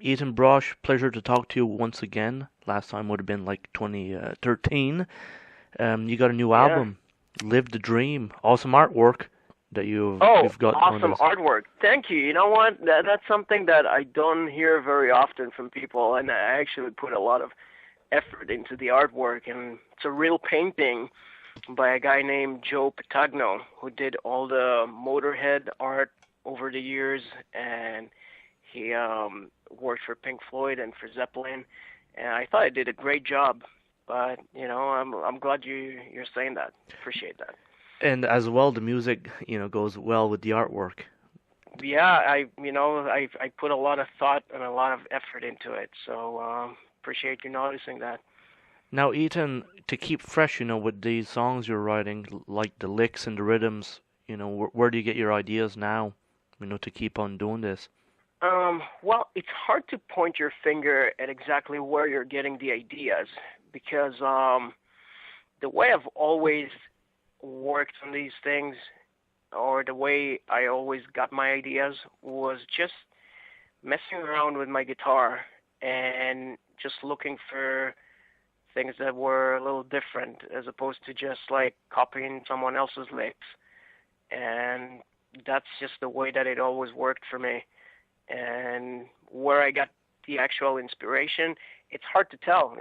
Ethan Brosh, pleasure to talk to you once again. Last time would have been like 2013. You got a new Yeah. album, Live the Dream. Awesome artwork that Oh, you've got on awesome this. artwork. Thank you. You know what? That's something that I don't hear very often from people, and I actually put a lot of effort into the artwork. And it's a real painting by a guy named Joe Patagno, who did all the Motorhead art over the years, and he worked for Pink Floyd and for Zeppelin. And I thought I did a great job. But I'm glad you're saying that. Appreciate that. And as well, the music, goes well with the artwork. Yeah, I put a lot of thought and a lot of effort into it. So appreciate you noticing that. Now, Ethan, to keep fresh, with these songs you're writing, like the licks and the rhythms, where do you get your ideas now, to keep on doing this? Well, it's hard to point your finger at exactly where you're getting the ideas because the way I've always worked on these things, or the way I always got my ideas, was just messing around with my guitar and just looking for things that were a little different as opposed to just like copying someone else's licks. And that's just the way that it always worked for me. And where I got the actual inspiration, it's hard to tell.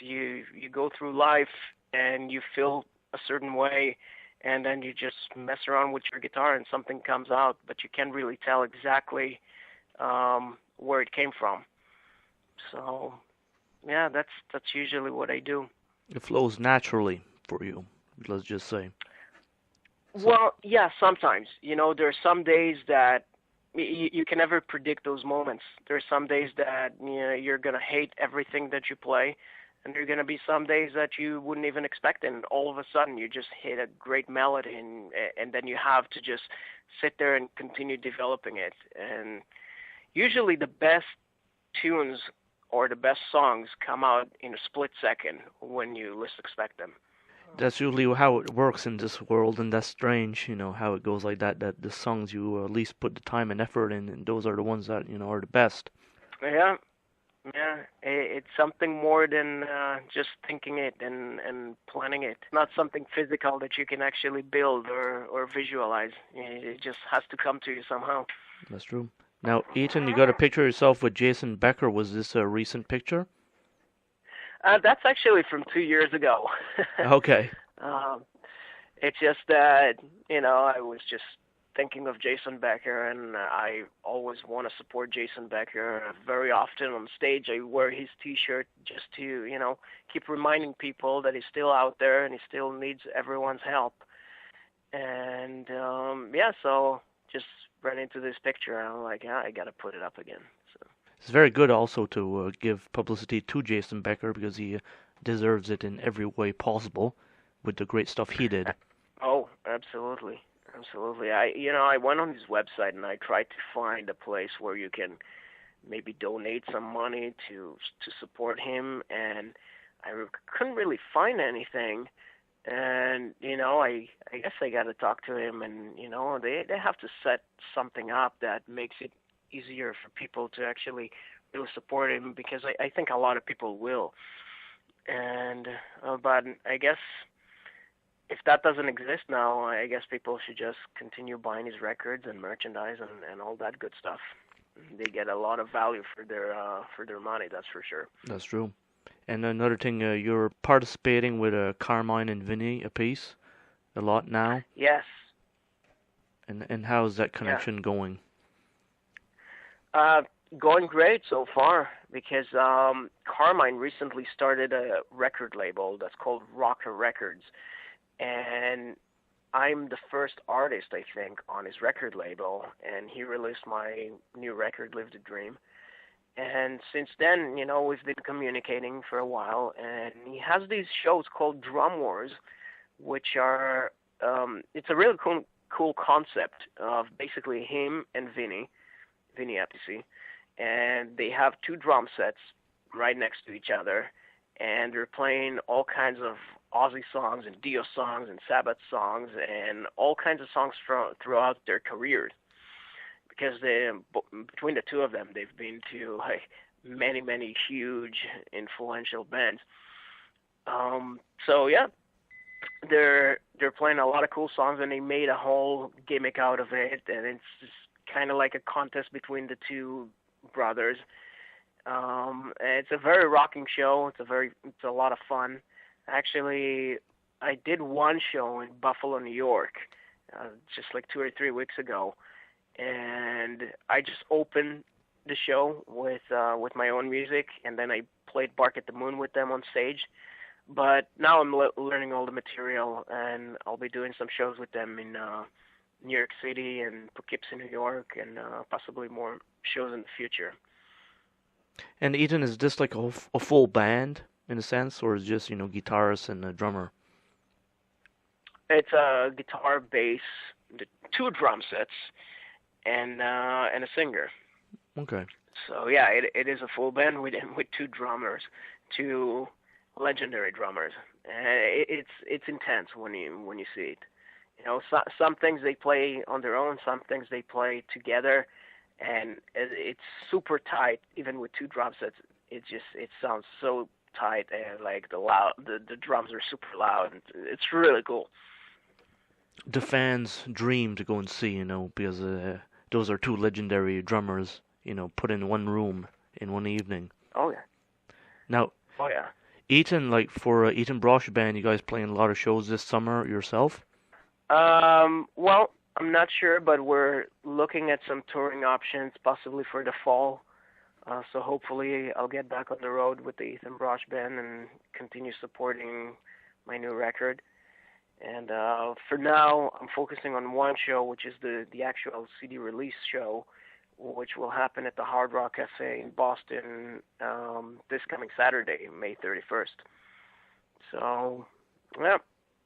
You go through life and you feel a certain way, and then you just mess around with your guitar and something comes out, but you can't really tell exactly where it came from. So yeah, that's usually what I do. It flows naturally for you, let's just say. So, Well, yeah, sometimes. There are some days that you can never predict those moments. There are some days that you're gonna hate everything that you play, and there are gonna be some days that you wouldn't even expect, and all of a sudden you just hit a great melody, and then you have to just sit there and continue developing it. And usually the best tunes or the best songs come out in a split second when you least expect them. that's usually how it works in this world, and that's strange, how it goes like that. That the songs you at least put the time and effort in, and those are the ones that are the best. Yeah, yeah, it's something more than just thinking it and planning it. Not something physical that you can actually build or visualize. It just has to come to you somehow. That's true. Now, Ethan, you got a picture of yourself with Jason Becker. Was this a recent picture? That's actually from 2 years ago. Okay, um, it's just that I was just thinking of Jason Becker, and I always want to support Jason Becker. Very often on stage, I wear his T-shirt just to keep reminding people that he's still out there and he still needs everyone's help. And yeah, so just ran into this picture, and I'm like, yeah, I gotta put it up again. So it's very good also to give publicity to Jason Becker because he deserves it in every way possible with the great stuff he did. oh, absolutely. Absolutely. I went on his website and I tried to find a place where you can maybe donate some money to support him, and couldn't really find anything. And I guess I got to talk to him, and they have to set something up that makes it easier for people to actually really support him, because I think a lot of people will. And but I guess if that doesn't exist now, I guess people should just continue buying his records and merchandise and all that good stuff. They get a lot of value for their money, that's for sure. That's true. And another thing, you're participating with Carmine and Vinny a piece a lot now. Yes, And how's that yeah. connection going? Uh, Going great so far because Carmine recently started a record label that's called Rocker Records, and I'm the first artist I think on his record label, and he released my new record, Live the Dream. And since then, we've been communicating for a while, and he has these shows called Drum Wars, which are it's a really cool concept of basically him and Vinny Appice, and they have two drum sets right next to each other, and they're playing all kinds of Aussie songs and Dio songs and Sabbath songs and all kinds of songs from throughout their careers. because between the two of them, they've been to like many huge influential bands. So yeah, they're playing a lot of cool songs, and they made a whole gimmick out of it, and it's just kind of like a contest between the two brothers. It's a very rocking show. It's a lot of fun. Actually, I did one show in Buffalo, New York, just like 2 or 3 weeks ago, and I just opened the show with my own music, and then I played Bark at the Moon with them on stage. But now I'm learning all the material, and I'll be doing some shows with them in New York City and Poughkeepsie, New York, and possibly more shows in the future. And Ethan, is this like a full band in a sense, or is it just guitarist and a drummer? It's a guitar, bass, two drum sets, and a singer. Okay. So yeah, it is a full band with two drummers, two legendary drummers. And it's intense when you see it. Some things they play on their own, some things they play together, and it's super tight. Even with two drum sets, it sounds so tight, and like the drums are super loud. And it's really cool. The fans dream to go and see, because those are two legendary drummers, put in one room in one evening. Oh yeah. Now, Oh yeah. Ethan, like for Ethan Brosh band, you guys playing a lot of shows this summer yourself? Well, I'm not sure, but we're looking at some touring options, possibly for the fall. So hopefully I'll get back on the road with the Ethan Brosh band and continue supporting my new record. And for now, I'm focusing on one show, which is the actual CD release show, which will happen at the Hard Rock Cafe in Boston this coming Saturday, May 31st. So, yeah,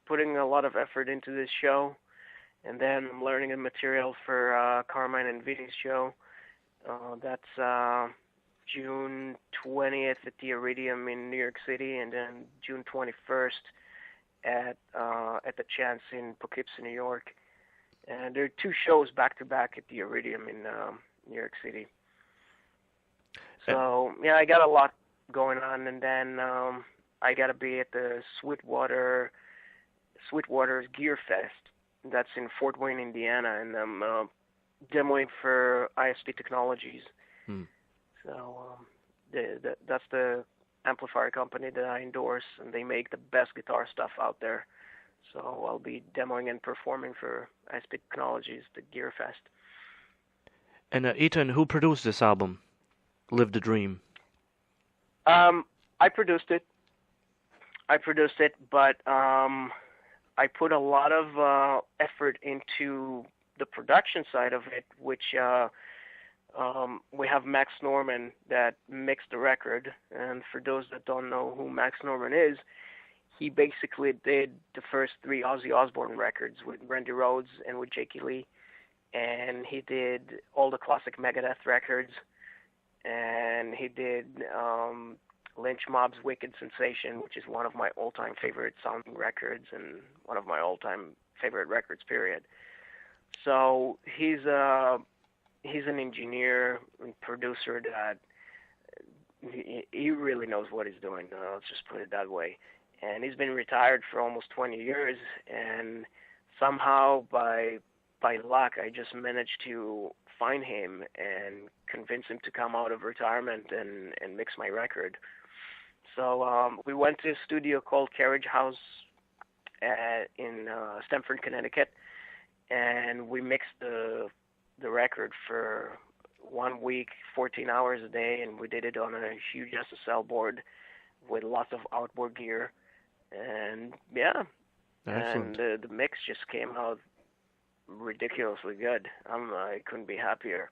putting a lot of effort into this show. And then I'm learning the material for Carmine and Vinny's show. That's June 20th at the Iridium in New York City, and then June 21st at the Chance in Poughkeepsie, New York. And there are two shows back to back at the Iridium in New York City. So yeah, I got a lot going on, and then I gotta be at the Sweetwater's Gear Fest. That's in Fort Wayne, Indiana, and I'm demoing for ISP Technologies. So that's the amplifier company that I endorse, and they make the best guitar stuff out there. So I'll be demoing and performing for ISP Technologies, the Gear Fest. And Ethan, who produced this album, Live the Dream? I produced it, but I put a lot of effort into the production side of it, which we have Max Norman that mixed the record. And for those that don't know who Max Norman is, he basically did the first three Ozzy Osbourne records with Randy Rhoads and with Jakey Lee. And he did all the classic Megadeth records. And he did Lynch Mob's Wicked Sensation, which is one of my all-time favorite sounding records and one of my all-time favorite records, period. So he's an engineer and producer that he really knows what he's doing. Let's just put it that way. And he's been retired for almost 20 years, and somehow by luck, I just managed to find him and convince him to come out of retirement and mix my record. So we went to a studio called Carriage House in Stamford, Connecticut, and we mixed the record for 1 week, 14 hours a day, and we did it on a huge SSL board with lots of outboard gear. And yeah, Excellent. and the mix just came out ridiculously good. I couldn't be happier.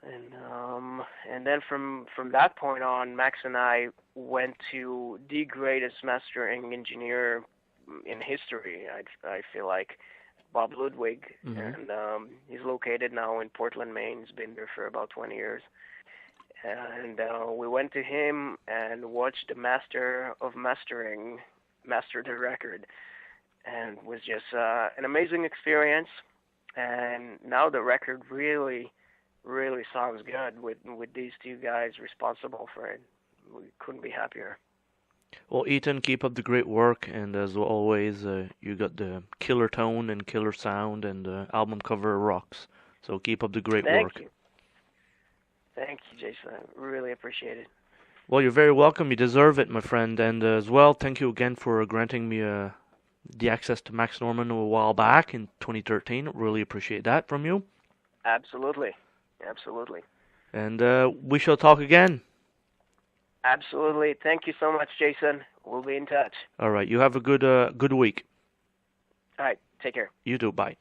And then from that point on, Max and I went to the greatest mastering engineer in history. I feel like Bob Ludwig, and he's located now in Portland, Maine. He's been there for about 20 years. And we went to him and watched the master of mastering master the record, and it was just an amazing experience. and now the record really sounds good with these two guys responsible for it. We couldn't be happier. Well, Ethan, keep up the great work, and as always, you got the killer tone and killer sound, and album cover rocks. So keep up the great Thank work. you. Thank you, Jason. I really appreciate it. Well, you're very welcome. You deserve it, my friend. And as well, thank you again for granting me the access to Max Norman a while back in 2013. Really appreciate that from you. Absolutely. Absolutely. And we shall talk again. Absolutely. Thank you so much, Jason. We'll be in touch. All right. You have a good week. All right. Take care. You too. Bye.